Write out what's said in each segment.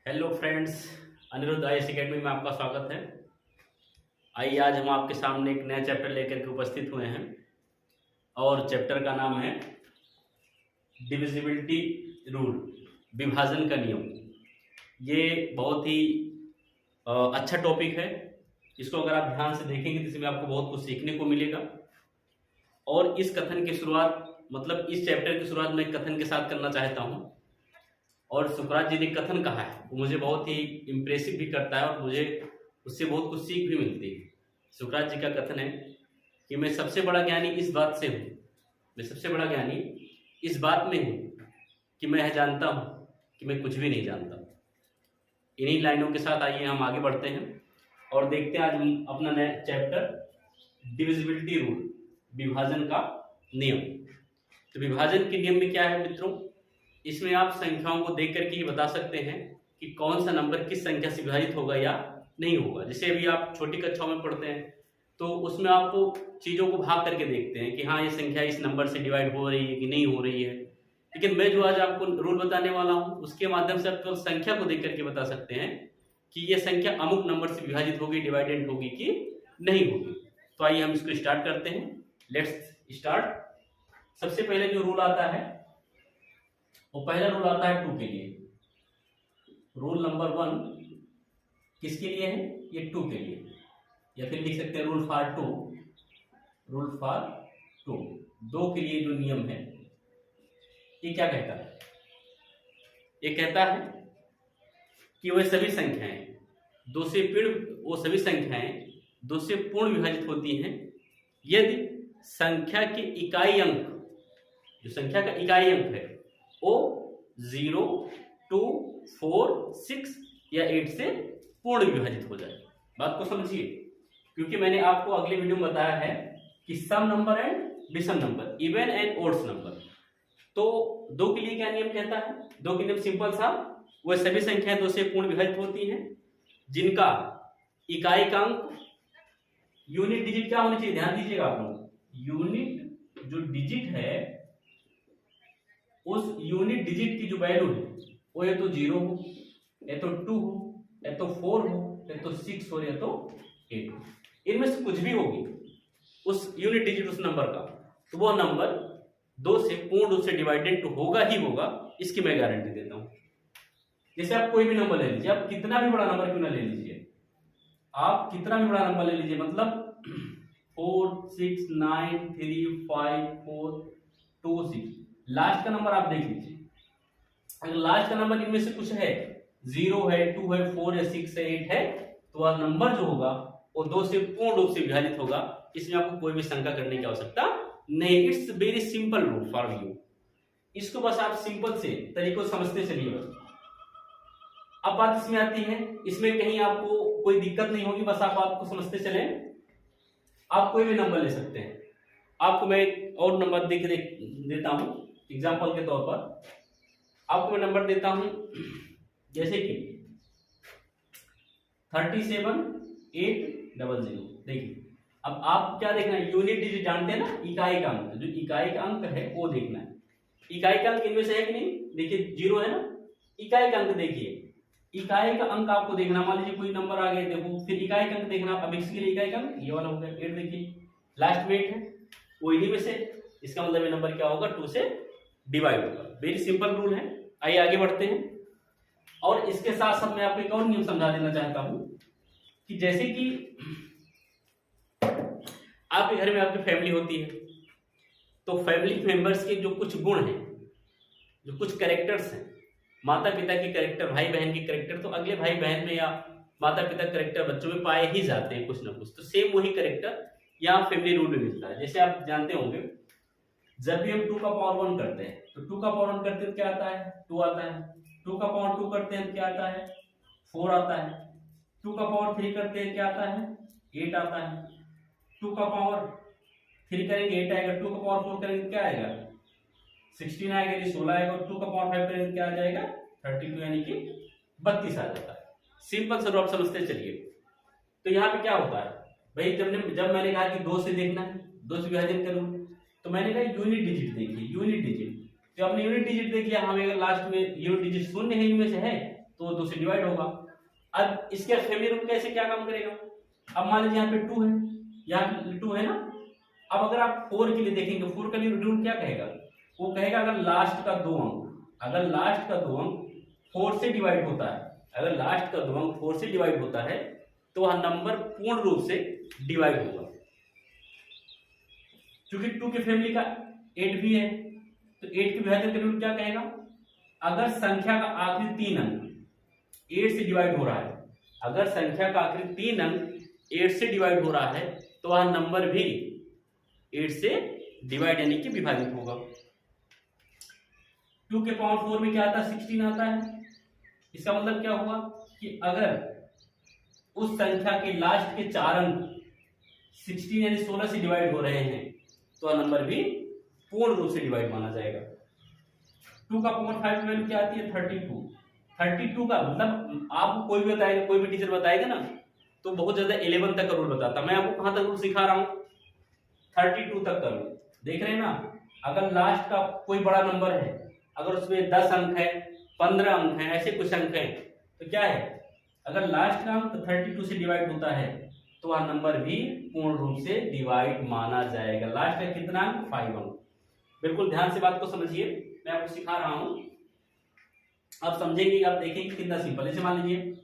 Hello friends, Anirudh IAS academy में आपका स्वागत है। आइए आज हम आपके सामने एक नया चैप्टर लेकर के उपस्थित हुए हैं और चैप्टर का नाम है डिविजिबिलिटी रूल, विभाजन का नियम। ये बहुत ही अच्छा टॉपिक है। इसको अगर आप ध्यान से देखेंगे तो इसमें आपको बहुत कुछ सीखने को मिलेगा। और इस कथन की शुरुआत मतलब इस चैप्टर की शुरुआत मैं कथन के साथ करना चाहता हूँ। और सुकरात जी ने कथन कहा है वो मुझे बहुत ही इम्प्रेसिव भी करता है और मुझे उससे बहुत कुछ सीख भी मिलती है। सुकरात जी का कथन है कि मैं सबसे बड़ा ज्ञानी इस बात से हूँ, मैं सबसे बड़ा ज्ञानी इस बात में हूँ कि मैं यह जानता हूँ कि मैं कुछ भी नहीं जानता। इन्हीं लाइनों के साथ आइए हम आगे बढ़ते हैं और देखते हैं आज हम अपना नया चैप्टर डिविजिबिलिटी रूल, विभाजन का नियम। तो विभाजन के नियम में क्या है मित्रों, इसमें आप संख्याओं को देख करके ये बता सकते हैं कि कौन सा नंबर किस संख्या से विभाजित होगा या नहीं होगा। जैसे अभी आप छोटी कक्षाओं में पढ़ते हैं तो उसमें आप तो चीज़ों को भाग करके देखते हैं कि हाँ ये संख्या इस नंबर से डिवाइड हो रही है कि नहीं हो रही है। लेकिन मैं जो आज आपको रूल बताने वाला हूँ उसके माध्यम से आप केवल संख्या को देख करके बता सकते हैं कि ये संख्या अमुक नंबर से विभाजित होगी, डिवाइडेड होगी कि नहीं होगी। तो आइए हम इसको स्टार्ट करते हैं। Let's start. सबसे पहले जो रूल आता है वो पहला रूल आता है 2 के लिए। रूल नंबर 1 किसके लिए है, ये 2 के लिए, या फिर लिख सकते हैं रूल फॉर 2। रूल फॉर 2 2 के लिए जो नियम है ये क्या कहता है, ये कहता है कि वह सभी संख्याएं दो से पूर्ण विभाजित होती हैं यदि संख्या के इकाई अंक, जो संख्या का इकाई अंक है वो 0, 2, 4, 6 या 8 से पूर्ण विभाजित हो जाए। बात को समझिए, क्योंकि मैंने आपको अगले वीडियो में बताया है कि सम नंबर एंड विषम number, even and odds number. तो 2 के लिए क्या नियम कहता है, 2 के नियम सिंपल सा, वह सभी संख्याएं 2 से पूर्ण विभाजित होती हैं जिनका इकाई का अंक, यूनिट डिजिट क्या होनी चाहिए, ध्यान दीजिएगा आप लोग, यूनिट जो डिजिट है उस यूनिट डिजिट की जो वैल्यू है वो या तो 0 हो, या तो 2 हो, या तो 4 हो, या तो 6 हो, या तो 8 हो। इनमें से कुछ भी होगी उस यूनिट डिजिट उस नंबर का, तो वो नंबर 2 से पूर्ण रूप से डिवाइडेड होगा ही होगा, इसकी मैं गारंटी देता हूं। जैसे आप कोई भी नंबर ले लीजिए, आप कितना भी बड़ा नंबर क्यों ना ले लीजिए, आप कितना भी बड़ा नंबर ले लीजिए, मतलब 4, 6, 9, 3, 5, 4, 2, 6, लास्ट का नंबर आप देख लीजिए। अगर लास्ट का नंबर इनमें से कुछ है, 0 है, 2 है, 4 है, 6 है, 8 है, तो वह नंबर जो होगा वो 2 से पूर्ण रूप से विभाजित होगा। इसमें आपको कोई भी शंका करने की आवश्यकता नहीं। It's very simple rule for you. इसको बस आप सिंपल से तरीकों से समझते चलिए बस। अब बात इसमें आती है, इसमें कहीं आपको कोई दिक्कत नहीं होगी, बस आप आपको समझते चले। आप कोई भी नंबर ले सकते हैं। आपको मैं एक और नंबर देता हूं एग्जाम्पल के तौर पर। आपको मैं नंबर देता हूं जैसे कि 37,800। देखिए अब आप क्या देखना है, यूनिट डिजिट जानते हैं ना, इकाई का अंक, जो इकाई का अंक है वो देखना है। इकाई का अंक इनमें से है कि नहीं, देखिए 0 है ना, इकाई का अंक देखिए, इकाई का अंक आपको देखना। मान लीजिए कोई नंबर आ गया, देखो फिर इकाई का अंक देखना। अब इसके लिए इकाई का अंक ये वाला हो गया 8, देखिए लास्ट में 8 है, वो इन्हीं में से, इसका मतलब ये नंबर क्या होगा, 2 से डिवाइड होगा। वेरी सिंपल रूल है। आइए आगे बढ़ते हैं। और इसके साथ साथ मैं आपको एक और नियम समझा देना चाहता हूं कि जैसे कि आपके घर में आपकी फैमिली होती है, तो फैमिली मेंबर्स के जो कुछ गुण हैं, जो कुछ कैरेक्टर्स हैं, माता पिता के कैरेक्टर, भाई बहन के कैरेक्टर, तो अगले भाई बहन में या माता पिता कैरेक्टर बच्चों में पाए ही जाते हैं कुछ ना कुछ। तो सेम वही कैरेक्टर यहाँ फैमिली रूल में मिलता है। जैसे आप जानते होंगे, जब भी हम 2 का पावर 1 करते हैं तो 2 का पावर 1 करते हैं क्या आता है, 2 आता है। 2 का पावर 2 करते हैं क्या आता है, 4 आता है। 2 का पावर 3 करते हैं क्या आता है, 8 आता है। 2 का पावर 3 करेंगे 8 आएगा, 2 का पावर 4 करेंगे क्या आएगा, 16 आएगा, ये 16 आएगा, और 2 का पावर 5 करेंगे क्या आ जाएगा, 32, यानी कि 32 आ जाता है। सिंपल से आप समझते चलिए। तो यहाँ पे क्या होता है भाई, जब मैंने कहा कि 2 से देखना है, 2 से विभाजन करूं, तो मैंने कहा यूनिट डिजिट देखिए, यूनिट डिजिट। तो आपने यूनिट डिजिट देखिए, हमें अगर लास्ट में यूनिट डिजिट 0 है, इनमें से है, तो 2 से डिवाइड होगा। अब इसके फैमिली रूल कैसे क्या काम करेगा, अब मान लीजिए यहाँ पे 2 है, यहाँ 2 है ना। अब अगर आप 4 के लिए देखेंगे, 4 का रूल क्या कहेगा, वो कहेगा अगर लास्ट का 2 अंक 4 से डिवाइड होता है, अगर लास्ट का 2 अंक 4 से डिवाइड होता है तो वह नंबर पूर्ण रूप से डिवाइड होगा। क्योंकि 2 की फैमिली का 8 भी है, तो 8 के विभाजन का रूल क्या कहेगा, अगर संख्या का आखिरी 3 अंक 8 से डिवाइड हो रहा है, अगर संख्या का आखिरी 3 अंक 8 से डिवाइड हो रहा है तो वह नंबर भी 8 से डिवाइड यानी कि विभाजित होगा। 2 के पावर 4 में क्या आता है, 16 आता है। इसका मतलब क्या हुआ कि अगर उस संख्या के लास्ट के 4 अंक 16 यानी 16 से डिवाइड हो रहे हैं तो वह नंबर भी पूर्ण रूप से डिवाइड माना जाएगा। 2 का पावर 5 वैल्यू क्या आती है, 32 का मतलब आपको कोई भी बताएगा, कोई भी टीचर बताएगा ना तो बहुत ज्यादा 11 तक का रूल बताता, मैं आपको कहां तक रूल सिखा रहा हूं, 32 तक का रूल। देख रहे हैं ना, अगर लास्ट का कोई बड़ा नंबर है, अगर उसमें 10 अंक है, 15 अंक है, ऐसे कुछ अंक है, तो क्या है, अगर लास्ट का अंक 32 से डिवाइड होता है तो वह नंबर भी पूर्ण रूप से डिवाइड माना जाएगा। लास्ट का कितना अंक, 5 अंक। बिल्कुल ध्यान से बात को समझिए, मैं आपको सिखा रहा हूं, आप समझेंगे, आप देखेंगे कितना सिंपल। जैसे मान लीजिए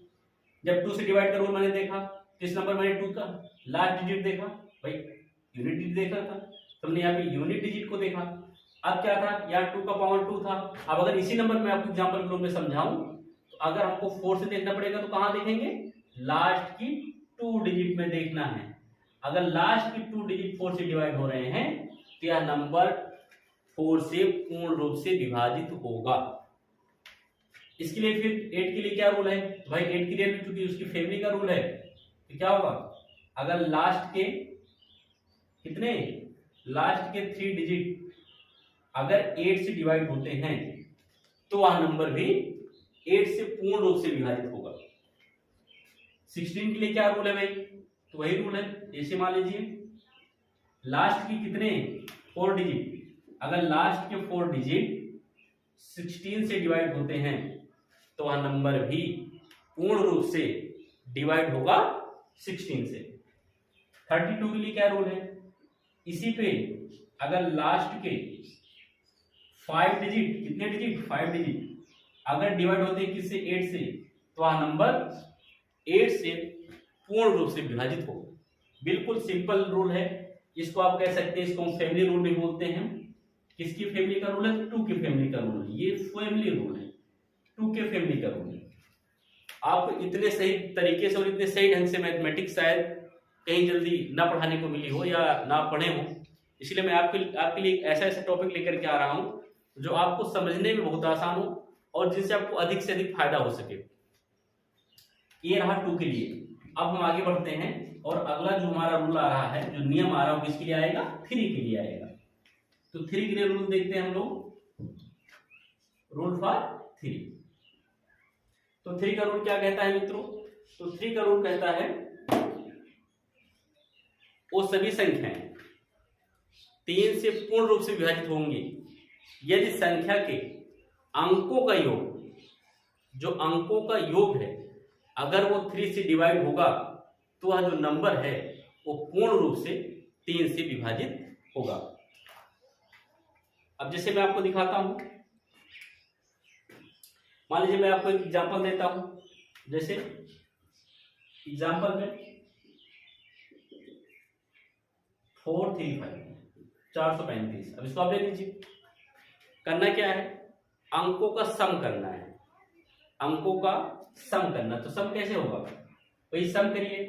जब 2 से डिवाइड का रूल मैंने देखा, किस नंबर मैंने 2 का लास्ट डिजिट देखा, भाई यूनिट डिजिट देखा था, तो हमने यहाँ पे यूनिट डिजिट को देखा। अब क्या था, यहाँ 2 का पावर 2 था। अब अगर इसी नंबर में आपको एग्जांपल के रूप में समझाऊं तो अगर हमको 4 से देखना पड़ेगा तो कहां देखेंगे, लास्ट की 2 डिजिट में देखना है। अगर लास्ट की 2 डिजिट 4 से डिवाइड हो रहे हैं तो यह नंबर 4 से पूर्ण रूप से विभाजित होगा। इसके लिए फिर 8 के लिए क्या रूल है, भाई 8 के लिए क्योंकि उसकी फैमिली का रूल है तो क्या होगा, अगर लास्ट के कितने, लास्ट के 3 डिजिट अगर 8 से डिवाइड होते हैं तो वह नंबर भी 8 से पूर्ण रूप से विभाजित होगा। 16 के लिए क्या रूल है भाई, तो वही रूल है। जैसे मान लीजिए लास्ट की कितने 4 डिजिट, अगर लास्ट के 4 डिजिट 16 से डिवाइड होते हैं तो वह नंबर भी पूर्ण रूप से डिवाइड होगा 16 से। 32 के लिए क्या रूल है, इसी पे अगर लास्ट के 5 डिजिट, कितने डिजिट 5 डिजिट अगर डिवाइड होते हैं किससे, 8 से, तो वह नंबर 8 से पूर्ण रूप से विभाजित होगा। बिल्कुल सिंपल रूल है, इसको आप कह सकते हैं, इसको हम फैमिली रूल भी बोलते हैं। किसकी फैमिली का रूल है, 2 की फैमिली का रूल है, ये फैमिली रूल है, 2 के फैमिली का रूल है। आपको इतने सही तरीके से और इतने सही ढंग से मैथमेटिक्स शायद कहीं जल्दी ना पढ़ाने को मिली हो या ना पढ़े हो, इसलिए मैं आपके लिए ऐसा ऐसा टॉपिक लेकर के आ रहा हूं जो आपको समझने में बहुत आसान हो और जिससे आपको अधिक से अधिक फायदा हो सके। ये रहा 2 के लिए। अब हम आगे बढ़ते हैं और अगला जो हमारा रूल आ रहा है, जो नियम आ रहा है, किसके लिए आएगा, 3 के लिए आएगा। तो 3 के लिए रूल देखते हैं हम लोग, रूल फॉर 3। तो 3 का रूल क्या कहता है मित्रों, तो 3 का रूल कहता है वो सभी संख्याएं 3 से पूर्ण रूप से विभाजित होंगी यदि संख्या के अंकों का योग, जो अंकों का योग है, अगर वो 3 से डिवाइड होगा तो वह जो नंबर है वो पूर्ण रूप से 3 से विभाजित होगा। अब जैसे मैं आपको दिखाता हूं, मान लीजिए मैं आपको एक एग्जांपल देता हूं, जैसे एग्जांपल में 435 435। अब इसको आप ले लीजिए, करना क्या है, अंकों का सम करना है, अंकों का सम करना। तो सम कैसे होगा, वही सम करिए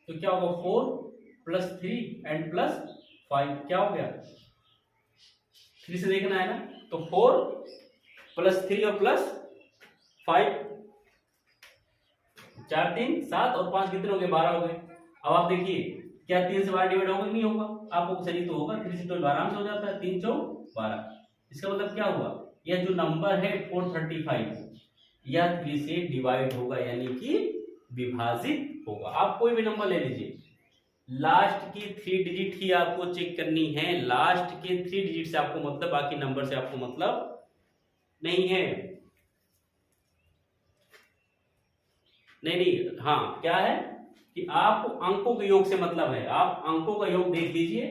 तो क्या होगा, 4 + 3 एंड +5 क्या हो गया, 3 से देखना है ना, तो 4 + 3 और +5, 4 3 7 और 5 कितने हो गए, 12 हो गए। अब आप देखिए क्या 3 से 12 डिवाइड होगा, नहीं होगा, आपको सही तो होगा, 3 से 12 आराम से हो जाता है, 3 4 12। इसका मतलब क्या हुआ, यह जो नंबर है 435 यह 3 से डिवाइड होगा यानी कि विभाजित होगा। आप कोई भी नंबर ले लीजिए, लास्ट की 3 डिजिट ही आपको चेक करनी है, लास्ट के 3 डिजिट से आपको मतलब, बाकी नंबर से आपको मतलब नहीं है। नहीं नहीं, हाँ क्या है कि आप अंकों के योग से मतलब है, आप अंकों का योग देख लीजिए।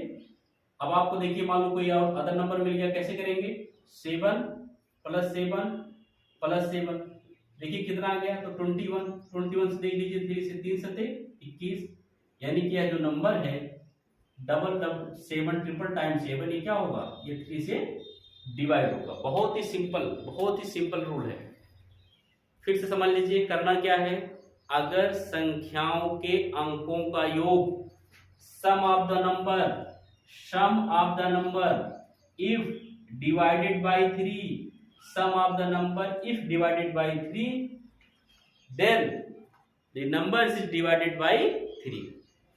अब आपको देखिए मान लो कोई और अदर नंबर मिल गया, कैसे करेंगे, 7 + 7 + 7, देखिए कितना आ गया, तो 21, 21 से देख लीजिए, 3 से 3 सते 21, यानी कि यह जो नंबर है डबल 7 ट्रिपल टाइम 7, ये क्या होगा, ये 3 से डिवाइड होगा। बहुत ही सिंपल रूल है। फिर से समझ लीजिए, करना क्या है, अगर संख्याओं के अंकों का योग sum of the number if divided by 3, sum of the number if divided by 3, then the number is divided by 3।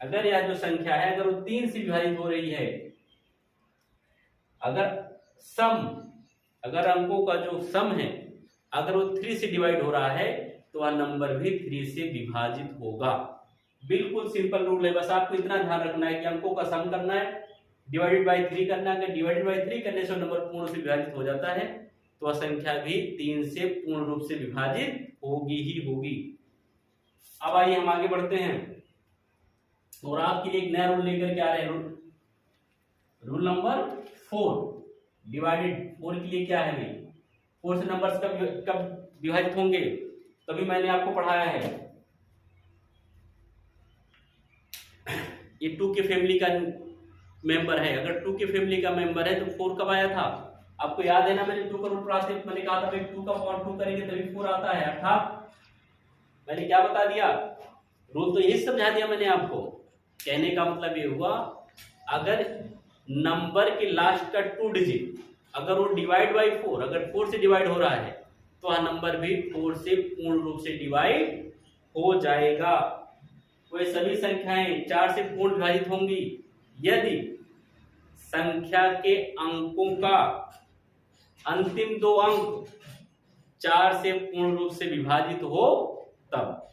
अगर यह जो संख्या है अगर वो 3 से विभाजित हो रही है, अगर अंकों का जो सम है अगर वो 3 से डिवाइड हो रहा है तो वह नंबर भी 3 से विभाजित होगा। बिल्कुल सिंपल रूल है, बस आपको इतना ध्यान रखना है कि अंकों का सम करना है, डिवाइडेड बाय 3 करना है। डिवाइडेड बाय 3 करने से नंबर पूर्ण से विभाजित हो जाता है, तो वह संख्या भी 3 से पूर्ण रूप से विभाजित होगी ही होगी। अब आइए हम आगे बढ़ते हैं और आपके लिए एक नया रूल लेकर के आ रहे हैं। रूल नंबर 4, डिवाइडेड 4 के लिए क्या है भाई, 4 से नंबर्स कब विभाजित होंगे, तभी मैंने आपको पढ़ाया है। ये 2 के फैमिली का मेंबर है, अगर 2 के फैमिली का मेंबर है तो 4 कब आया था, आपको याद है ना, मैंने 2 का रूल पढ़ाते मैंने कहा था भाई 2 का पावर 2 करेंगे तभी 4 आता है, अर्थात मैंने क्या बता दिया, रूल तो यही समझा दिया मैंने आपको। कहने का मतलब ये हुआ, अगर नंबर के लास्ट का 2 डिजिट अगर वो डिवाइड बाय 4, अगर 4 से डिवाइड हो रहा है तो वह नंबर भी 4 से पूर्ण रूप से डिवाइड हो जाएगा। वह सभी संख्याएं 4 से पूर्ण विभाजित होंगी यदि संख्या के अंकों का अंतिम 2 अंक 4 से पूर्ण रूप से विभाजित हो तब।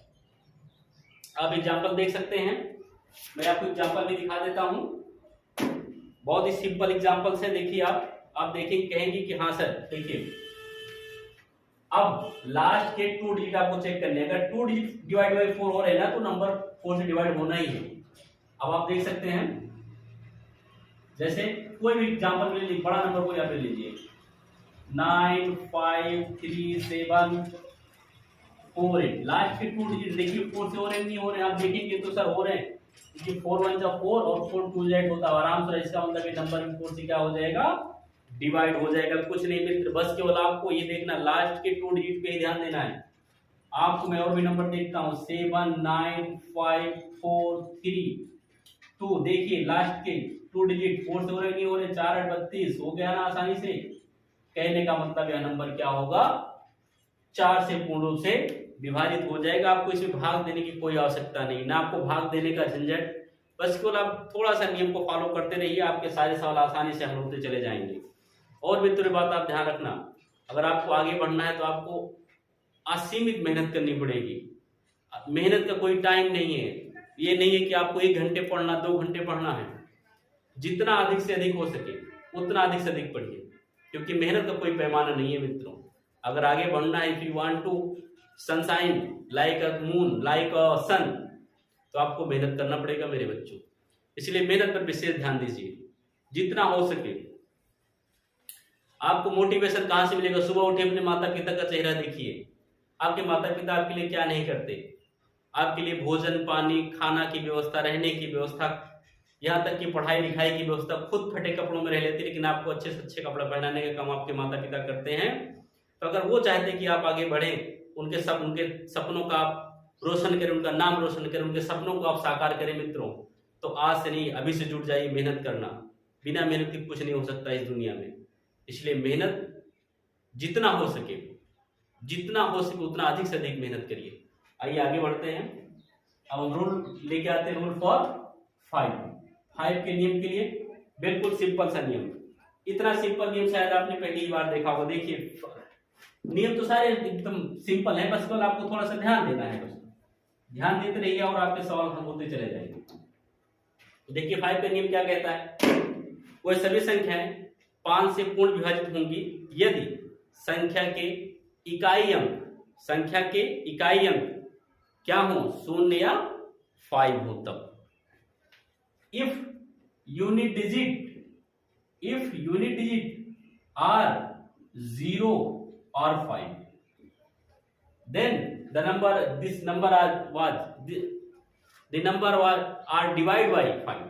आप एग्जाम्पल देख सकते हैं, मैं आपको एग्जाम्पल भी दिखा देता हूं, बहुत ही सिंपल एग्जाम्पल्स है। देखिए आप देखेंगे, कहेंगे कि हाँ सर देखिए, अब लास्ट के 2 डिजिट आपको चेक करने, अगर 2 डिजिट डिवाइड बाय 4 हो रहे हैं ना तो नंबर 4 से डिवाइड होना ही है। अब आप देख सकते हैं, जैसे कोई भी एग्जाम्पल ले लीजिए, बड़ा नंबर को यहाँ पे लीजिए, 9 5 3 7 4 8, लास्ट के 2 डिजिट देखिए 4 से हो रहे हैं नहीं हो रहे हैं, आप देखेंगे तो सर हो रहे हैं, क्योंकि 4 1 जा 4 और 4 2 8 होता है आराम से, इसका मतलब ये नंबर 4 से क्या हो जाएगा, डिवाइड हो जाएगा। कुछ नहीं मित्र, बस केवल आपको ये देखना, लास्ट के 2 डिजिट पे ही ध्यान देना है। आपको मैं और भी नंबर देखता हूँ, 7 9 5 4 3 2, देखिए लास्ट के 2 डिजिट 4 से हो रहे नहीं हो रहे, 4 8 32 हो गया ना आसानी से। कहने का मतलब यह नंबर क्या होगा, 4 से पूर्ण रूप से विभाजित हो जाएगा। आपको इसमें भाग देने की कोई आवश्यकता नहीं, ना आपको भाग देने का झंझट, बस केवल आप थोड़ा सा नियम को फॉलो करते रहिए, आपके सारे सवाल आसानी से हल होते चले जाएंगे। और भी थोड़ी बात आप ध्यान रखना, अगर आपको आगे बढ़ना है तो आपको असीमित मेहनत करनी पड़ेगी। मेहनत का कोई टाइम नहीं है, ये नहीं है कि आपको 1 घंटे पढ़ना 2 घंटे पढ़ना है, जितना अधिक से अधिक हो सके उतना अधिक से अधिक पढ़िए, क्योंकि मेहनत का कोई पैमाना नहीं है मित्रों। अगर आगे बढ़ना है, if you want to sunshine like a moon like a sun, तो आपको मेहनत करना पड़ेगा मेरे बच्चों। इसलिए मेहनत पर विशेष ध्यान दीजिए जितना हो सके। आपको मोटिवेशन कहां से मिलेगा, सुबह उठे अपने माता पिता का चेहरा देखिए, आपके माता पिता आपके लिए क्या नहीं करते, आपके लिए भोजन पानी खाना की व्यवस्था, रहने की व्यवस्था, यहाँ तक कि पढ़ाई लिखाई की व्यवस्था, खुद फटे कपड़ों में रह लेते लेकिन आपको अच्छे से अच्छे कपड़ा पहनाने का काम आपके माता पिता करते हैं। तो अगर वो चाहते कि आप आगे बढ़ें, उनके सपनों का आप रोशन करें, उनका नाम रोशन करें, उनके सपनों को आप साकार करें मित्रों, तो आज से नहीं अभी से जुट जाइए मेहनत करना। बिना मेहनत के कुछ नहीं हो सकता इस दुनिया में। इसलिए मेहनत जितना हो सके उतना अधिक से अधिक मेहनत करिए। आइए आगे बढ़ते हैं। अब हम रूल लेके आते हैं, रूल फॉर 5 के नियम के लिए बिल्कुल सिंपल सा नियम, इतना सिंपल नियम शायद आपने पहली बार देखा होगा। देखिए नियम तो सारे एकदम सिंपल है, बस आपको थोड़ा सा ध्यान देना है, बस ध्यान देते रहिए और आपके सवाल हल होते चले जाएंगे। तो देखिए 5 का नियम क्या कहता है, वह सभी संख्याएं 5 से पूर्ण विभाजित होंगी यदि संख्या के इकाई अंक क्या हो, शून्य या 5 हो तब। इफ यूनिट डिजिट आर 0 और 5, then the number are divided by 5।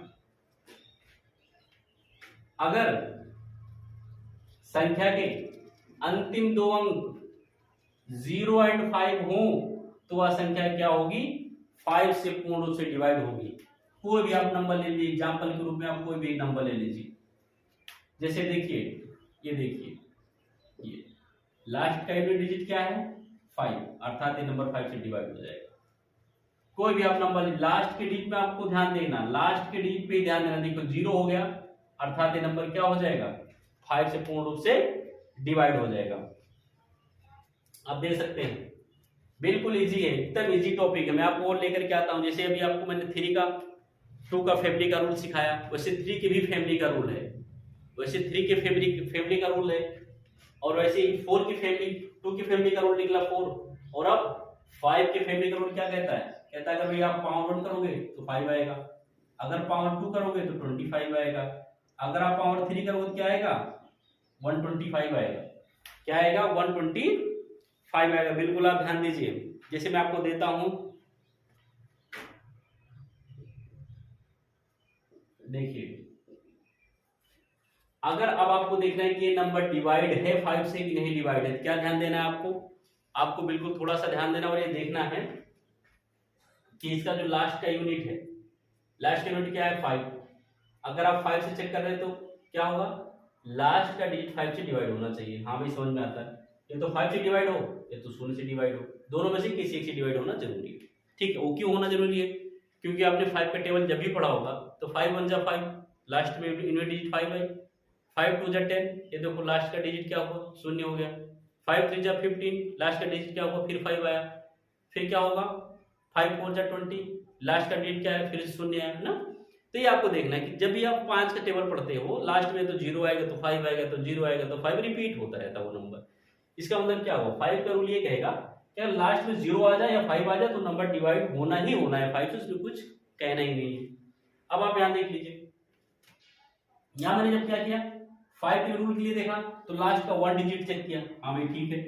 अगर संख्या के अंतिम दो अंक 0 एंड 5 हो तो वह संख्या क्या होगी, 5 से पूर्ण रूप से डिवाइड होगी। कोई भी आप नंबर ले लीजिए, एग्जाम्पल के रूप में आप कोई भी नंबर ले लीजिए। जैसे देखिए, ये देखिए, ये लास्ट का यूनिट डिजिट क्या है, 5, अर्थात ये नंबर 5 से डिवाइड हो जाएगा। कोई भी आप नंबर, लास्ट के डिजिट में आपको ध्यान देना, लास्ट के डिजिट पे ध्यान देना। देखो 0 हो गया, अर्थात ये नंबर क्या हो जाएगा, 5 से पूर्ण रूप से डिवाइड हो जाएगा। आप देख सकते हैं, बिल्कुल इजी है, एकदम इजी टॉपिक है। मैं आपको और लेकर के आता हूं। जैसे अभी आपको मैंने 3 का 2 का फैमिली का रूल सिखाया, वैसे 3 के भी फैमिली का रूल है, वैसे 3 के फैमिली का रूल है, और वैसे ही 4 की फैमिली, 2 की फैमिली का रूल निकला 4। और अब 5 के फैमिली का रूल क्या कहता है, कहता है अगर भाई आप पावर 1 करोगे तो 5 आएगा, अगर पावर 2 करोगे तो 25 आएगा, अगर आप पावर 3 करोगे तो क्या आएगा, 125 आएगा। क्या आएगा, 125 आएगा। बिल्कुल आप ध्यान दीजिए। जैसे मैं आपको देता हूं, देखिए, अगर अब आपको देखना है कि ये नंबर डिवाइड है 5 से कि नहीं डिवाइड है, क्या ध्यान देना है आपको बिल्कुल थोड़ा सा ध्यान देना, और ये देखना है कि इसका जो लास्ट का यूनिट है, लास्ट का यूनिट क्या है, 5। अगर आप 5 से चेक कर रहे हैं तो क्या होगा, लास्ट का डिजिट 5 से डिवाइड होना चाहिए। हाँ भाई, समझ में आता है। ये तो 5 से डिवाइड हो, ये तो 0 से डिवाइड हो, दोनों में से किसी एक से डिवाइड होना जरूरी है। ठीक है, वो क्यों होना जरूरी है, क्योंकि आपने 5 का टेबल जब भी पढ़ा होगा तो 5 1 जा 5, लास्ट में यूनिट डिजिट 5 है, 5 2 जा 10, ये देखो लास्ट का डिजिट क्या हुआ, 0 हो गया। 5 3 जा 15, लास्ट का डिजिट क्या हुआ, फिर 5 आया, फिर क्या होगा, 5 4 जा 20, लास्ट का डिजिट क्या है, फिर 0 आया, है ना। तो ये आपको देखना है कि जब भी आप 5 का टेबल पढ़ते हो, लास्ट में तो 0 आएगा तो 5 आएगा, तो 0 आएगा तो 5, रिपीट होता रहता है वो नंबर। इसका मतलब क्या हुआ, 5 का रूल ये कहेगा कि लास्ट में 0 आ जाए या 5 आ जाए तो नंबर डिवाइड होना ही होना है 5 से, उसमें कुछ कहना ही नहीं है। अब आप यहां देख लीजिए, यहां मैंने जब क्या किया, 5 के रूल के लिए देखा तो लास्ट का 1 डिजिट चेक किया, हाँ भाई ठीक है।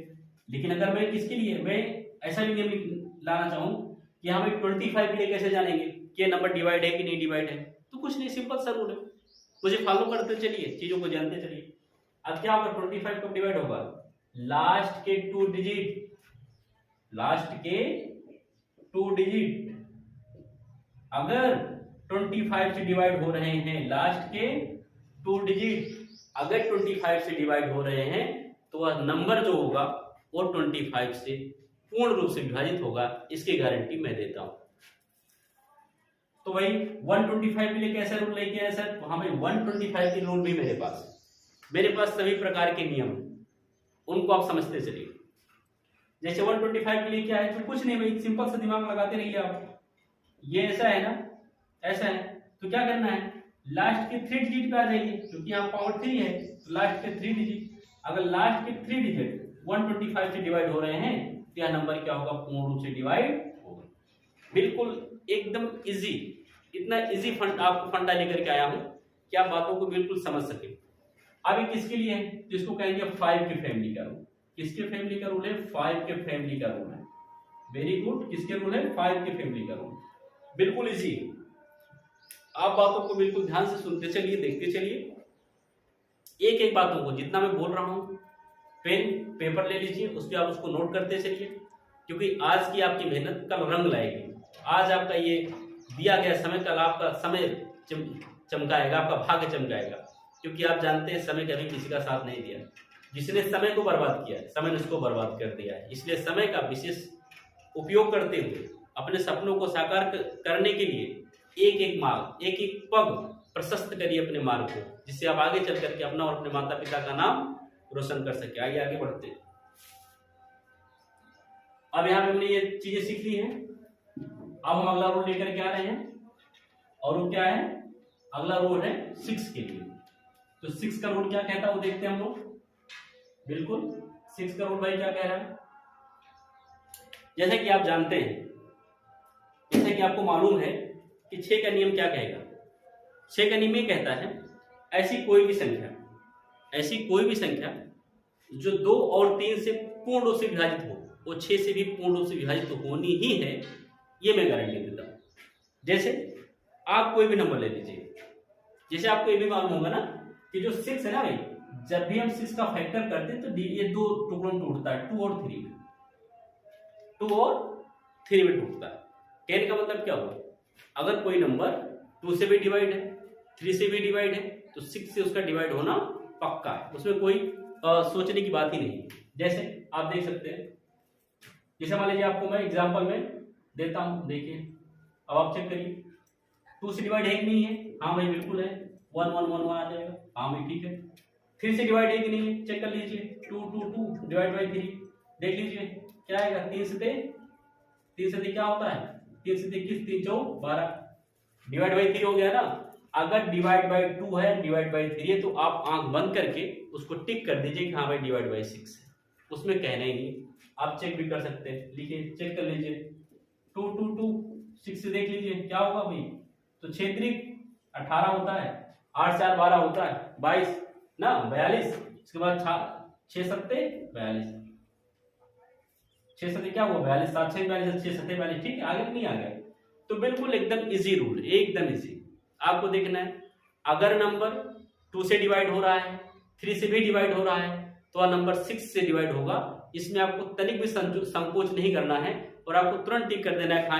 लेकिन अगर मैं किसके लिए, मैं ऐसा भी नियम लाना चाहूं कि हाँ भाई 25 के लिए कैसे जानेंगे कि ये नंबर डिवाइड है कि नहीं डिवाइड है, तो कुछ नहीं, सिंपल सा रूल है, मुझे फॉलो करते चलिए, चीजों को जानते चलिए। अब क्या होगा, 25 कब डिवाइड होगा, लास्ट के 2 डिजिट, लास्ट के 2 डिजिट अगर 25 से डिवाइड हो रहे हैं, लास्ट के 2 डिजिट अगर 25 से डिवाइड हो रहे हैं तो वह नंबर जो होगा वो 25 से पूर्ण रूप से विभाजित होगा, इसकी गारंटी मैं देता हूं। तो भाई 125 के लिए कैसा रूल लेके आया सर, हाँ भाई 125 के रूल भी मेरे पास सभी प्रकार के नियम, उनको आप समझते चलिए। जैसे 125 के लिए क्या है, तो कुछ नहीं भाई, सिंपल सा दिमाग लगाते रहिए आप। ये ऐसा है ना, ऐसा है, तो क्या करना है, लास्ट के 3 डिजिट पे आ जाइए, क्योंकि यहाँ पावर 3 है तो लास्ट के 3 डिजिट, अगर लास्ट के 3 डिजिट 125 से डिवाइड हो रहे हैं तो यह नंबर क्या होगा, पूर्ण रूप से डिवाइड होगा। बिल्कुल एकदम इजी, इतना इजी आपको फंडा लेकर के आया हूं कि आप बातों को बिल्कुल समझ सके। अभी किसके लिए है, जिसको कहेंगे 5 के फैमिली का रूल। किसके फैमिली का रूल है, 5 के फैमिली का रूल है। वेरी गुड, किसके रूल है, 5 के फैमिली का रूल, बिल्कुल इजी। आप बातों को बिल्कुल ध्यान से सुनते चलिए, देखते चलिए, एक एक बातों को, जितना मैं बोल रहा हूं, पेन पेपर ले लीजिए, उस पर आप उसको नोट करते चलिए, क्योंकि आज की आपकी मेहनत कल रंग लाएगी। आज आपका ये दिया गया समय कल आपका समय चमकाएगा, आपका भाग्य चमकाएगा, क्योंकि आप जानते हैं समय कभी किसी का साथ नहीं दिया। जिसने समय को बर्बाद किया है, समय ने उसको बर्बाद कर दिया है। इसलिए समय का विशेष उपयोग करते हुए अपने सपनों को साकार करने के लिए एक एक मार्ग, एक एक पग प्रशस्त करिए अपने मार्ग को, जिससे आप आगे चल करके अपना और अपने माता पिता का नाम रोशन कर सके। आइए आगे बढ़ते हैं। अब यहाँ पे हमने ये चीजें सीख ली हैं। अब हम अगला रूल लेकर के आ रहे हैं, और वो क्या है, अगला रूल है 6 के लिए। तो 6 का रूल क्या कहता है वो देखते हैं हम लोग। बिल्कुल 6 का रूल भाई क्या कह रहा है, जैसे कि आप जानते हैं जैसा कि आपको मालूम है कि 6 का नियम क्या कहेगा। 6 का नियम ये कहता है ऐसी कोई भी संख्या जो 2 और 3 से पूर्ण रूप से विभाजित हो, वो 6 से भी पूर्ण रूप से विभाजित होनी ही है, ये मैं गारंटी देता हूँ। जैसे आप कोई भी नंबर ले लीजिए, जैसे आपको ये भी मालूम होगा ना कि जो 6 है ना भाई, जब भी हम 6 का फैक्टर करते हैं तो ये 2 टुकड़ों में टूटता है, 2 और 3 में, 2 और 3 में टूटता है। कहने का मतलब क्या हुआ, अगर कोई नंबर 2 से भी डिवाइड है, 3 से भी डिवाइड है, तो 6 से उसका डिवाइड होना पक्का है, उसमें कोई सोचने की बात ही नहीं। जैसे आप देख सकते हैं, जैसे मान लीजिए आपको मैं एग्जांपल में देता हूं, देखिए अब आप चेक करिए 2 से डिवाइड है कि नहीं है, हाँ भाई बिल्कुल है, 1 1 1 1 आ जाएगा, हाँ भाई ठीक है। 3 से डिवाइड है कि नहीं है, चेक कर लीजिए, 2 2 2 डिवाइड बाई 3, देख लीजिए क्या आएगा, 3 से क्या होता है, 3 से 21, 3 4 12, डिवाइड बाई 3 हो गया ना। अगर डिवाइड बाई 2 है, डिवाइड बाई 3 है, तो आप आंख बंद करके उसको टिक कर दीजिए कि हाँ भाई डिवाइड बाई 6 है, उसमें कहना ही नहीं। आप चेक भी कर सकते हैं, लिखिए चेक कर लीजिए, 2 2 2 6 से देख लीजिए क्या होगा भाई, तो 6 3 18 होता है, 8 4 12 होता है, 22 ना 42, उसके बाद 6 7 42, 6 7 क्या हुआ 42, 7 6 42, 6 7 42, ठीक है, आगे नहीं आ गया। तो बिल्कुल एकदम इजी रूल, एकदम इजी। आपको देखना है अगर नंबर 2 से डिवाइड हो रहा है, 3 से भी डिवाइड हो रहा है, तो नंबर 6 से डिवाइड होगा। इसमें आपको तनिक भी संकोच नहीं करना है और आपको तुरंत टिक कर देना है हाँ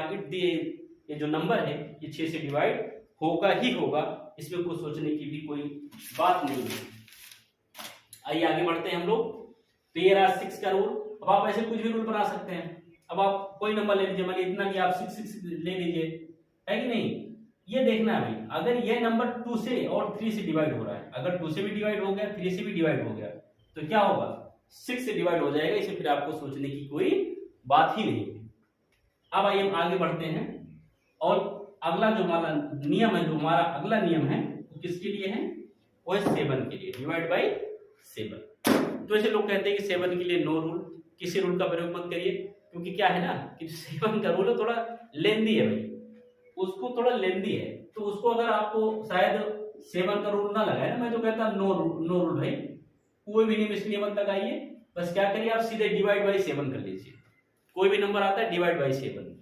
ये जो नंबर है ये 6 से डिवाइड होगा ही होगा, इसमें कुछ सोचने की भी कोई बात नहीं है। आइए आगे बढ़ते हैं हम लोग। तो ये रहा 6 का रूल। अब आप ऐसे कुछ भी रूल बना सकते हैं। अब आप कोई नंबर ले लीजिए, मानिए इतना कि आप 6 6 ले लीजिए, है कि नहीं। ये देखना है भाई, अगर ये नंबर 2 से और 3 से डिवाइड हो रहा है, अगर 2 से भी डिवाइड हो गया, 3 से भी डिवाइड हो गया, तो क्या होगा 6 से डिवाइड हो जाएगा। इसे फिर आपको सोचने की कोई बात ही नहीं है। अब आइए हम आगे बढ़ते हैं और अगला जो हमारा नियम है, जो हमारा अगला नियम है वो किसके लिए है, वो है 7 के लिए, डिवाइड बाई 7। तो ऐसे लोग कहते हैं कि 7 के लिए नो रूल, किसी रूल का प्रयोग मत करिए, क्योंकि क्या है ना कि 7 का रूल है थोड़ा लेंदी है भाई, उसको थोड़ा लेंदी है, तो उसको अगर आपको शायद 7 का रूल ना लगाए ना, मैं तो कहता नो रूल भाई, कोई भी नियम इस नियम तक आइए, बस क्या करिए आप सीधे डिवाइड बाई 7 कर लीजिए। कोई भी नंबर आता है डिवाइड बाई 7,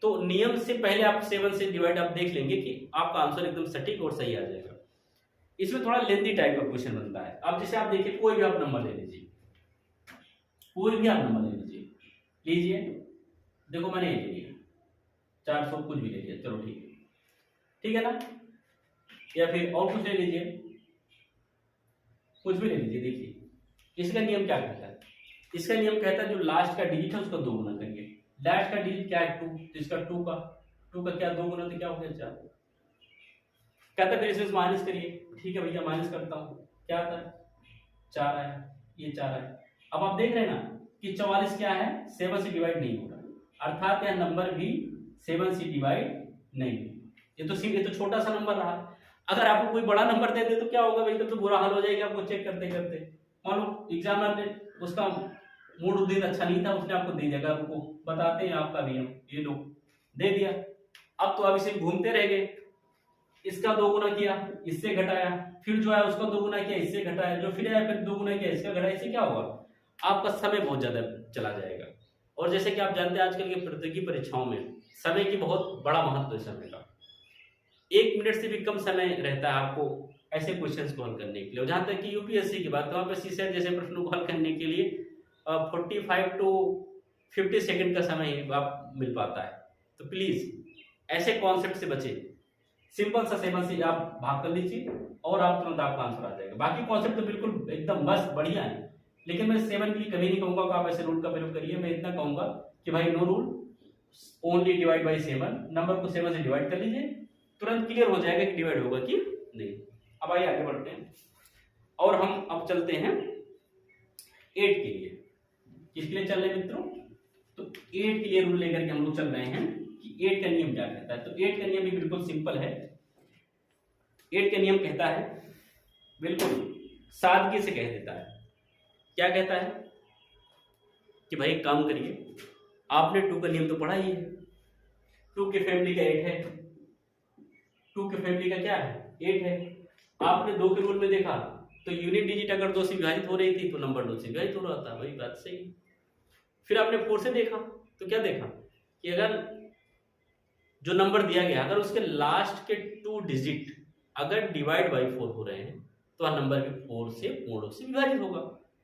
तो नियम से पहले आप 7 से डिवाइड आप देख लेंगे कि आपका आंसर एकदम सटीक और सही आ जाएगा। इसमें थोड़ा लेंथी टाइप का क्वेश्चन बनता है। अब जैसे आप देखिए कोई भी आप नंबर ले लीजिए, कोई भी आप नंबर ले लीजिए, देखो मैंने ये ले लिया 400 कुछ भी ले लिया, चलो ठीक है ना, या फिर और कुछ ले लीजिए, कुछ भी ले लीजिए। देखिए इसका नियम क्या कहता है, इसका नियम कहता है जो लास्ट का डिजिट है उसका 2 गुना करिए। लास्ट का डिजिट क्या है 2, तो इसका 2 का क्या 2 गुना, तो क्या हो गया 4। कहता है फिर इसमें माइनस करिए, ठीक है भैया माइनस करता हूँ, क्या आता है 4 आया, ये 4 आया। अब आप देख रहे हैं ना कि 44 क्या है 7 से डिवाइड नहीं हो रहा, अर्थात यह नंबर भी 7 से डिवाइड नहीं। ये तो छोटा सा नंबर रहा। अगर आपको कोई बड़ा नंबर दे दे तो क्या होगा भाई, तो बुरा हाल हो जाएगा आपको चेक करते करते। मान लो एग्जामिनर ने उसका मूड उस दिन अच्छा नहीं था, उसने आपको दे दिया, अगर आपको बताते हैं आपका नियम, ये लो दे दिया, अब तो आप इसे घूमते रह गए, इसका 2 गुना किया, इससे घटाया, फिर जो है उसका 2 गुना किया, इससे घटाया, जो फिर आया फिर 2 गुना किया, इसका घटाया, इससे क्या होगा आपका समय बहुत ज्यादा चला जाएगा। और जैसे कि आप जानते हैं आजकल की प्रतियोगी परीक्षाओं में समय की बहुत बड़ा महत्व है, समय का 1 मिनट से भी कम समय रहता है आपको ऐसे क्वेश्चंस को हल करने के लिए। जहां तक कि यूपीएससी की बात, वहां पर सीसेट जैसे प्रश्नों को हल करने के लिए 45 to 50 सेकंड का समय आप मिल पाता है। तो प्लीज ऐसे कॉन्सेप्ट से बचे, सिंपल सा 7 से आप भाग कर लीजिए और आप तुरंत आपका आंसर आ जाएगा। बाकी कॉन्सेप्ट तो बिल्कुल एकदम मस्त बढ़िया है, लेकिन मैं 7 के लिए कभी नहीं कहूंगा कि आप ऐसे रूल का प्रयोग करिए। मैं इतना कहूंगा कि भाई no rule, only divide by 7, number को 7 से डिवाइड कर लीजिए, तुरंत क्लियर हो जाएगा कि डिवाइड होगा कि नहीं। अब आइए आगे बढ़ते हैं और हम अब चलते हैं 8 के लिए। किसके लिए चल रहे हैं मित्रों, तो 8 के लिए रूल लेकर के हम लोग चल रहे हैं कि 8 का नियम क्या कहता है। तो 8 का नियम भी बिल्कुल सिंपल है। 8 का नियम कहता है, बिल्कुल सादगी से कह देता है, क्या कहता है कि भाई काम करिए, आपने 2 का नियम तो पढ़ा ही है, 2 के फैमिली का 8 है, 2 के फैमिली का क्या है 8 है। आपने 2 के रूल में देखा तो यूनिट डिजिट अगर 2 से विभाजित हो रही थी तो नंबर 2 से विभाजित हो रहा था, वही बात सही। फिर आपने 4 से देखा तो क्या देखा कि अगर जो नंबर दिया गया अगर उसके लास्ट के 2 डिजिट अगर डिवाइड बाई 4 हो रहे हैं तो वह नंबर भी 4 से पूर्ण रूप से विभाजित होगा।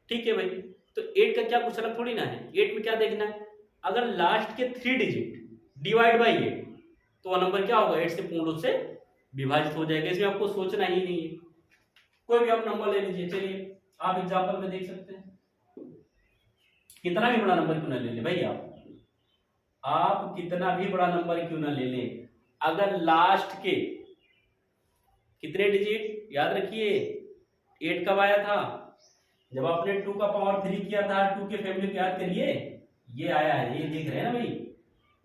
ठीक है भाई, तो 8 का क्या कुछ अलग थोड़ी ना है। 8 में क्या देखना है, अगर लास्ट के 3 डिजिट डिवाइड बाई 8 तो वह नंबर क्या होगा 8 से पूर्ण रूप से विभाजित हो जाएगा। इसमें आपको सोचना ही नहीं है, कोई भी आप नंबर ले लीजिए। चलिए आप एग्जाम्पल में देख सकते हैं, कितना भी बड़ा नंबर क्यों ना ले लें भाई, आप कितना भी बड़ा नंबर क्यों ना ले लें, अगर लास्ट के कितने डिजिट याद रखिए 8 कब आया था, जब आपने 2 का पावर 3 किया था, 2 के फैमिली को याद करिए, ये आया है, ये देख रहे हैं ना भाई।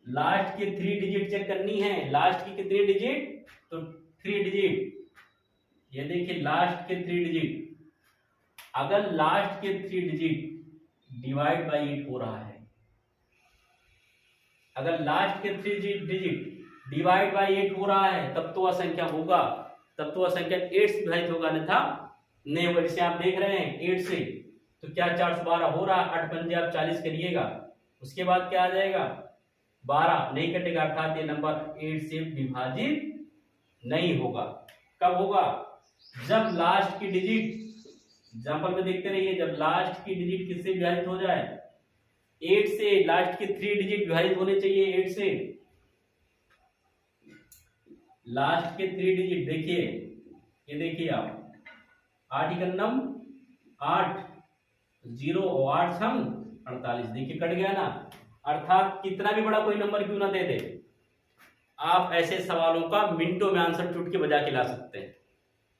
लास्ट के 3 डिजिट चेक करनी है, लास्ट की कितने डिजिट तो 3 डिजिट, ये देखिए लास्ट के 3 डिजिट, अगर लास्ट के 3 डिजिट डिवाइड बाई 8 हो रहा है, अगर लास्ट के 3 डिजिट डिवाइड बाई 8 हो रहा है तब तो वह संख्या होगा, तब तो वह संख्या 8 से विभाजित होगा, अन्यथा नहीं होगा। जैसे आप देख रहे हैं 8 से तो क्या 4 से 12 हो रहा है, 8 पंजे आप 40 करिएगा, उसके बाद क्या आ जाएगा 12 नहीं कटेगा, अर्थात ये नंबर 8 से विभाजित नहीं होगा। कब होगा, जब लास्ट की डिजिट, एग्जाम्पल में देखते रहिए, जब लास्ट की डिजिट किससे विभाजित हो जाए 8 से, लास्ट के 3 डिजिट विभाजित होने चाहिए 8 से, लास्ट के 3 डिजिट देखिए, ये देखिए आप 8 ही नम 8 0 और 8 सम 48, देखिए कट गया ना। अर्थात कितना भी बड़ा कोई नंबर क्यों ना दे दे, आप ऐसे सवालों का मिनटों में आंसर चुटकी बजा के ला सकते हैं।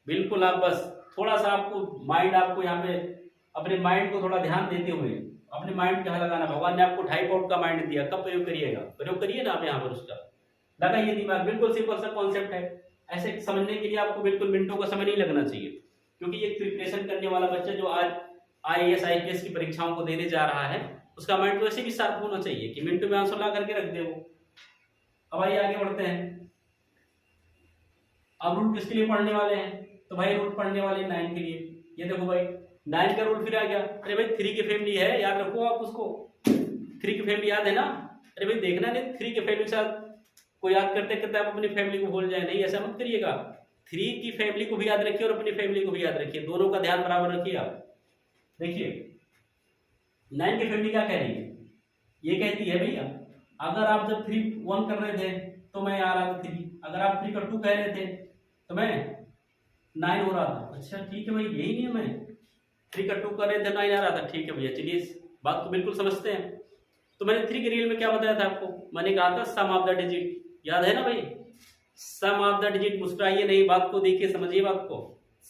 बिल्कुल, आप बस थोड़ा सा आपको माइंड, आपको यहाँ पे अपने माइंड को थोड़ा ध्यान देते हुए अपने माइंड कहाँ लगाना, भगवान ने आपको 2.5 पाउंड का माइंड दिया, कब प्रयोग करिएगा, प्रयोग करिए ना आप यहाँ पर, उसका लगाइए दिमाग। बिल्कुल सिंपल सा कॉन्सेप्ट है, ऐसे समझने के लिए आपको बिल्कुल मिनटों का समय नहीं लगना चाहिए, क्योंकि एक प्रिपरेशन करने वाला बच्चा जो आज IAS IPS की परीक्षाओं को देने जा रहा है, उसका माइंड तो ऐसे भी शार्प होना चाहिए कि मिनटों में आंसर ला करके रख दे वो। अब आइए आगे बढ़ते हैं। अब रूट किसके लिए पढ़ने वाले हैं, तो भाई रूट पढ़ने वाले 9 के लिए। ये देखो भाई 9 का रूट फिर आ गया, अरे भाई 3 की फैमिली है, याद रखो आप उसको, 3 की फैमिली याद है ना। अरे भाई देखना नहीं 3 की फैमिली के साथ को याद करते करते आप अपनी फैमिली को भूल जाए, नहीं ऐसा मत करिएगा। 3 की फैमिली को भी याद रखिए और अपनी फैमिली को भी याद रखिए, दोनों का ध्यान बराबर रखिए आप। देखिए 9 की फैमिली क्या कह रही है, ये कहती है भैया अगर आप जब 3 1 कर रहे थे तो मैं आ रहा था 3, अगर आप 3 का 2 कह रहे थे तो मैं 9 हो रहा था। अच्छा ठीक है भाई, यही नियम है, 3 का 2 कर रहे थे 9 आ रहा था, ठीक है भैया, चलिए इस बात को बिल्कुल समझते हैं। तो मैंने 3 के रील में क्या बताया था आपको, मैंने कहा था सम ऑफ द डिजिट, याद है ना भाई, सम ऑफ द डिजिट, मुस्कुराइए नहीं, बात को देखिए, समझिए बात को,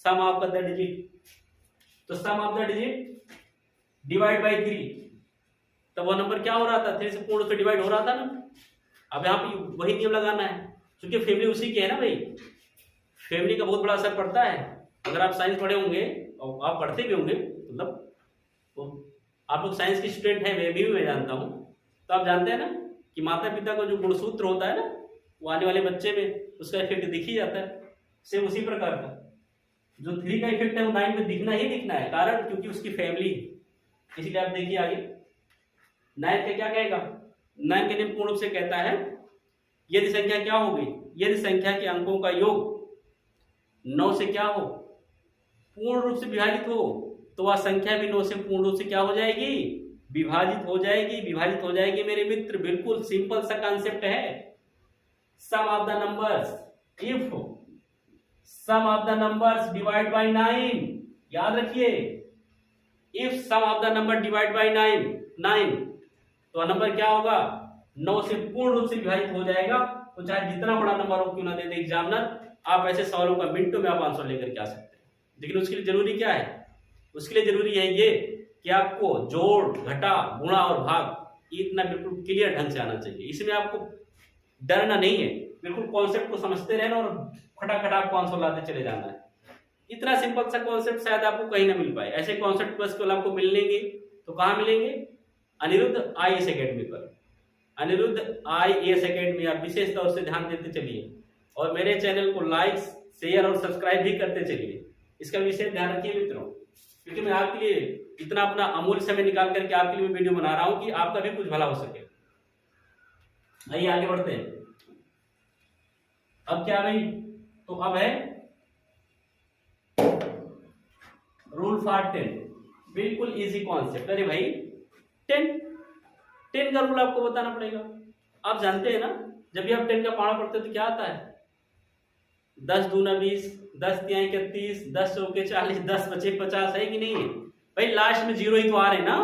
सम ऑफ द डिजिट, तो sum of the digit divide by 3, तो वो नंबर क्या हो रहा था 3 से पूर्ण से डिवाइड हो रहा था ना। अब यहाँ पे वही नियम लगाना है, क्योंकि फैमिली उसी की है ना भाई, फैमिली का बहुत बड़ा असर पड़ता है। अगर आप साइंस पढ़े होंगे और आप पढ़ते भी होंगे, मतलब तो आप लोग साइंस के स्टूडेंट हैं, मैं जानता हूँ, तो आप जानते हैं ना कि माता पिता का जो गुणसूत्र होता है ना, वो आने वाले बच्चे में उसका इफेक्ट दिख ही जाता है। सेम उसी प्रकार का जो 3 का इफेक्ट है वो 9 में दिखना ही दिखना है, कारण क्योंकि उसकी फैमिली। इसलिए आप देखिए आगे 9 का क्या कहेगा, 9 के नियम पूर्ण रूप से कहता है यदि संख्या क्या होगी, यदि संख्या के अंकों का योग 9 से क्या हो, पूर्ण रूप से विभाजित हो, तो वह संख्या भी 9 से पूर्ण रूप से क्या हो जाएगी, विभाजित हो जाएगी, विभाजित हो जाएगी मेरे मित्र। बिल्कुल सिंपल सा कॉन्सेप्ट है। Sum of the numbers, if sum of the numbers divide by 9, याद रखिए, if sum of the number divide by 9 तो नंबर क्या होगा 9 से पूर्ण रूप से विभाजित हो जाएगा। तो चाहे जितना बड़ा नंबर हो क्यों ना दे दे एग्जामिनर, आप ऐसे सवालों का मिनटों में आप आंसर लेकर के आ सकते हैं। लेकिन उसके लिए जरूरी क्या है, उसके लिए जरूरी है ये कि आपको जोड़ घटा गुणा और भाग इतना बिल्कुल क्लियर ढंग से आना चाहिए। इसमें आपको डरना नहीं है, बिल्कुल कॉन्सेप्ट को समझते रहना और फटाफट आपको आंसर लाते चले जाना है। इतना सिंपल सा कॉन्सेप्ट शायद आपको कहीं ना मिल पाए। ऐसे कॉन्सेप्ट बस केवल आपको मिलेंगे तो कहाँ मिलेंगे, अनिरुद्ध IAS एकेडमी पर। अनिरुद्ध IAS एकेडमी, आप विशेष तौर से ध्यान देते चलिए और मेरे चैनल को लाइक, शेयर और सब्सक्राइब भी करते चलिए। इसका विशेष ध्यान रखिए मित्रों, क्योंकि मैं आपके लिए इतना अपना अमूल्य समय निकाल करके आपके लिए वीडियो बना रहा हूं कि आपका भी कुछ भला हो सके। आइए आगे बढ़ते हैं। अब क्या भाई, तो अब है रूल फॉर 10, बिल्कुल इजी कॉन्सेप्ट। अरे भाई 10 का रूल आपको बताना पड़ेगा। आप जानते हैं ना, जब भी आप 10 का पढ़ा पढ़ते हो तो क्या आता है, 10 दूना 20, 10 तिहाई 31, 10 चौके 40, 10 बचे 50, है कि नहीं है भाई। लास्ट में जीरो ही तो आ रहे हैं ना,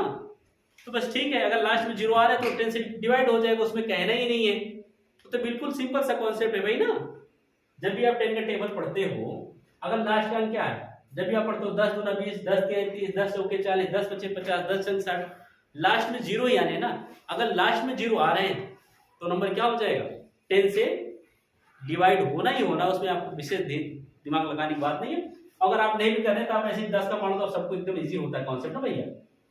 तो बस ठीक है। अगर लास्ट में जीरो आ रहे हैं तो 10 से डिवाइड हो जाएगा, उसमें कहना ही नहीं है। तो बिल्कुल सिंपल सा कॉन्सेप्ट है भाई ना। जब भी आप 10 का टेबल पढ़ते हो, अगर लास्ट का अंक क्या है, जब भी आप पढ़ते हो 10 दूना 20, 10 तिहाई 30, 10 चौके 40, 10 बचे 50, 10 छंग 60, लास्ट में जीरो ही आने ना। अगर लास्ट में जीरो आ रहे हैं तो नंबर क्या हो जाएगा, 10 से डिवाइड होना ही होना, उसमें आपको विशेष दिमाग लगाने की बात नहीं है। अगर आप नहीं भी कर रहे तो आप ऐसे ही 10 का पढ़ो तो सबको एकदम इजी होता है कॉन्सेप्ट ना भैया।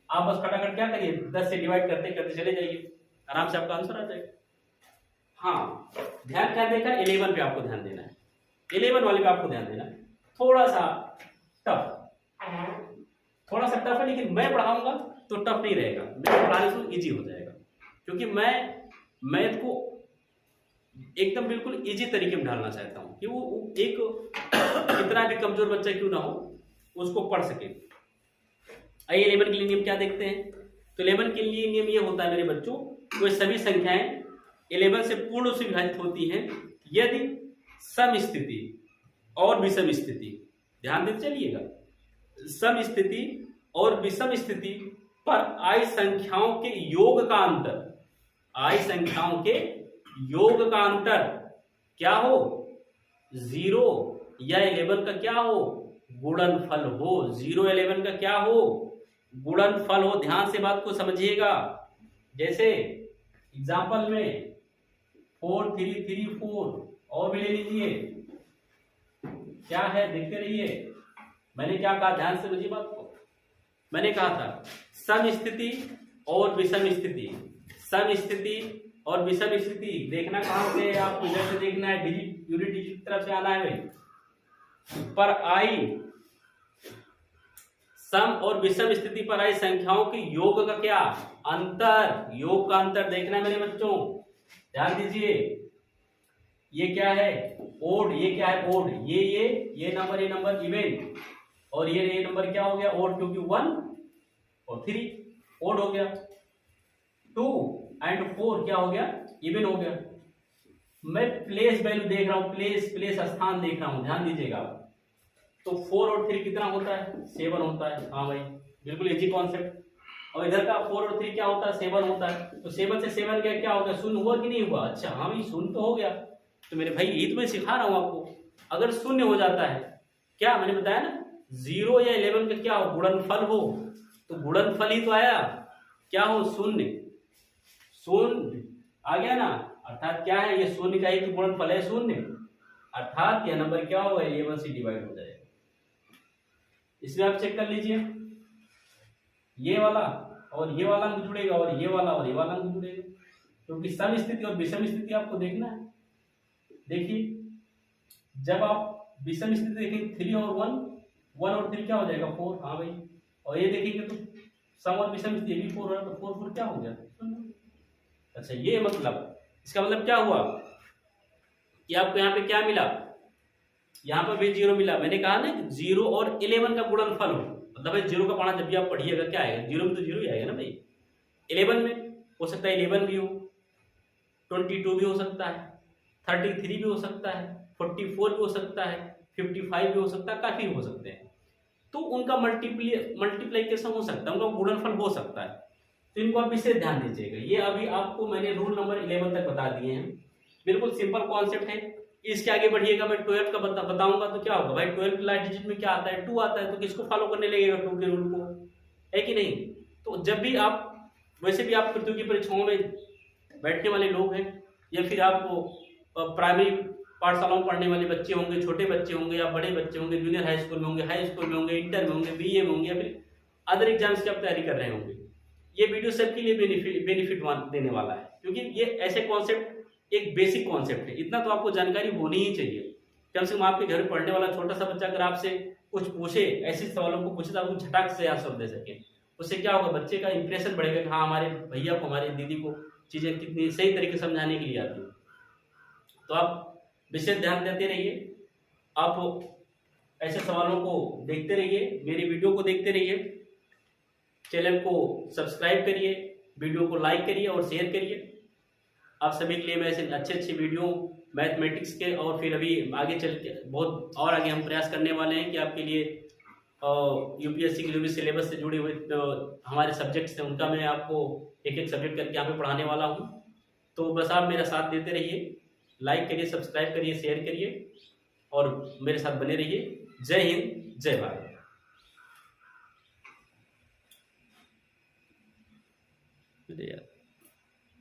आप बस फटाफट क्या करिए, 10 से डिवाइड करते करते चले जाइए, आराम से आपका आंसर आ जाएगा। हाँ, ध्यान क्या देखा, 11 पे आपको ध्यान देना है, 11 वाले पे आपको ध्यान देना है। थोड़ा सा टफ है, लेकिन मैं पढ़ाऊंगा तो टफ नहीं रहेगा, मैं पढ़ाने से इजी हो जाएगा, क्योंकि मैं मैथ को एकदम बिल्कुल इजी तरीके में ढालना चाहता हूं कि वो एक कितना भी कमजोर बच्चा क्यों ना हो उसको पढ़ सके। आइए 11 के लिए नियम क्या देखते हैं। तो 11 के लिए नियम ये होता है मेरे बच्चों, वो सभी संख्याएं 11 से पूर्ण से विभाजित होती हैं यदि सम स्थिति और विषम स्थिति, ध्यान देते चलिएगा, सम स्थिति और विषम स्थिति पर आई संख्याओं के योग का अंतर, आई संख्याओं के योग का अंतर क्या हो, 0 या 11 का क्या हो, गुणनफल हो। 0 11 का क्या हो, गुणनफल हो। ध्यान से बात को समझिएगा। जैसे एग्जांपल में 4 3 3 4 और भी ले लीजिए, क्या है देखते रहिए। मैंने क्या कहा, ध्यान से समझिए बात को। मैंने कहा था सम स्थिति और विषम स्थिति, सम स्थिति और विषम स्थिति देखना कहां से, आपको इधर से देखना है, डिजिट यूनिट डिजिट की तरफ से आना है भाई। पर आई सम और विषम स्थिति पर आई संख्याओं के योग का क्या अंतर, योग का अंतर देखना है मेरे बच्चों, ध्यान दीजिए। ये क्या है, ओड, ये क्या है ओड, ये नंबर इवन, और ये नंबर क्या हो गया ओड, क्योंकि 1 और 3 ओड हो गया। 2 एंड 4 क्या हो गया, इवन हो गया। मैं प्लेस वैल्यू देख रहा हूं, प्लेस स्थान देख रहा हूं, ध्यान दीजिएगा। तो 4 और 3 कितना होता है, 7 होता है। हाँ भाई, बिल्कुल इजी कॉन्सेप्ट। और इधर का 4 और 3 क्या होता है, 7 होता है। तो 7 से 7 क्या हो गया, शून्य हुआ कि नहीं हुआ। अच्छा हाँ भाई, शून्य तो हो गया। तो मेरे भाई यही तो मैं सिखा रहा हूं आपको, अगर शून्य हो जाता है, क्या मैंने बताया ना, 0 या 11 का क्या हो, गुणनफल हो, तो गुणनफल ही तो आया, क्या हो, शून्य। शून्य आ गया ना, अर्थात क्या है, ये शून्य का ही तो गुणनफल है, शून्य, अर्थात यह नंबर क्या होगा, 11 से डिवाइड हो जाएगा। इसमें आप चेक कर लीजिए, ये वाला और ये वाला अंक जुड़ेगा, और ये वाला और ये वाला अंक जुड़ेगा, क्योंकि सम स्थिति और विषम स्थिति आपको देखना है। देखिए, जब आप विषम स्थिति देखेंगे 3 और 1 और 3 क्या हो जाएगा, 4। हाँ भाई, और ये देखेंगे तो सम और विषम स्थिति भी 4 हो रहा है, तो 4 4 क्या हो गया। अच्छा, ये मतलब इसका मतलब क्या हुआ कि आपको यहाँ पे क्या मिला, यहाँ पर भी 0 मिला। मैंने कहा ना 0 और 11 का गुणनफल हो, मतलब भाई 0 का पढ़ा जब भी आप पढ़िएगा क्या आएगा, 0 में तो 0 ही आएगा ना भाई। 11 में हो सकता है 11 भी हो, 22 भी हो सकता है, 33 भी हो सकता है, 44 भी हो सकता है, 55 भी हो सकता है, काफी हो सकते हैं। तो उनका मल्टीप्लीकेशन हो सकता है, उनका गुणनफल हो सकता है। तो इनको आप विशेष ध्यान दीजिएगा। ये अभी आपको मैंने रूल नंबर 11 तक बता दिए हैं, बिल्कुल सिंपल कॉन्सेप्ट है। इसके आगे बढ़िएगा, मैं 12 का बताऊंगा तो क्या होगा भाई, 12 के लास्ट डिजिट में क्या आता है, 2 आता है, तो किसको फॉलो करने लगेगा, 2 के रूल को, है कि नहीं। तो जब भी आप, वैसे भी आप प्रतियोगी परीक्षाओं में बैठने वाले लोग हैं, या फिर आपको प्राइमरी पाठशालाओं में पढ़ने वाले बच्चे होंगे, छोटे बच्चे होंगे या बड़े बच्चे होंगे, जूनियर हाई स्कूल में होंगे, इंटर में होंगे, BA में होंगे, या फिर अदर एग्जाम्स की आप तैयारी कर रहे होंगे, ये वीडियो सबके लिए बेनिफिट देने वाला है, क्योंकि ये ऐसे कॉन्सेप्ट एक बेसिक कॉन्सेप्ट है, इतना तो आपको जानकारी होनी ही चाहिए। कम से कम आपके घर में पढ़ने वाला छोटा सा बच्चा अगर आपसे कुछ पूछे, ऐसे सवालों को पूछे तो आपको झटाक से आंसर दे सके, उससे क्या होगा, बच्चे का इंप्रेशन बढ़ेगा कि हाँ हमारे भैया को हमारी दीदी को चीज़ें कितनी सही तरीके से समझाने के लिए आती है। तो आप विशेष ध्यान देते रहिए, आप ऐसे सवालों को देखते रहिए, मेरी वीडियो को देखते रहिए, चैनल को सब्सक्राइब करिए, वीडियो को लाइक करिए और शेयर करिए। आप सभी के लिए मैं ऐसे अच्छे अच्छे वीडियो मैथमेटिक्स के, और फिर अभी आगे चल के बहुत और आगे हम प्रयास करने वाले हैं कि आपके लिए यूपीएससी के जो भी सिलेबस से जुड़े हुए हमारे सब्जेक्ट्स हैं उनका मैं आपको एक एक सब्जेक्ट करके यहाँ पे पढ़ाने वाला हूँ। तो बस आप मेरा साथ देते रहिए, लाइक करिए, सब्सक्राइब करिए, शेयर करिए और मेरे साथ बने रहिए। जय हिंद, जय भारत।